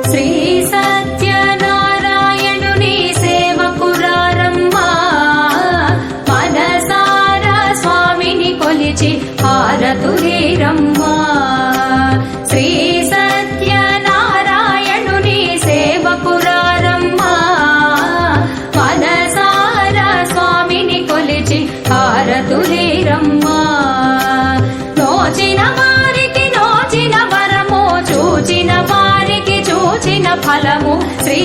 శ్రీ సత్యనారాయణుని సేవకురారమ్మా మనసారా స్వామిని కొలిచి హారతులేరమ్మా శ్రీ సత్యనారాయణుని సేవకురారమ్మా మనసారా స్వామిని కొలిచి హారతులేరమ్మా నోచిన వారికి నోచిన వరము చూచిన వారికి చూచిన ఫలము శ్రీ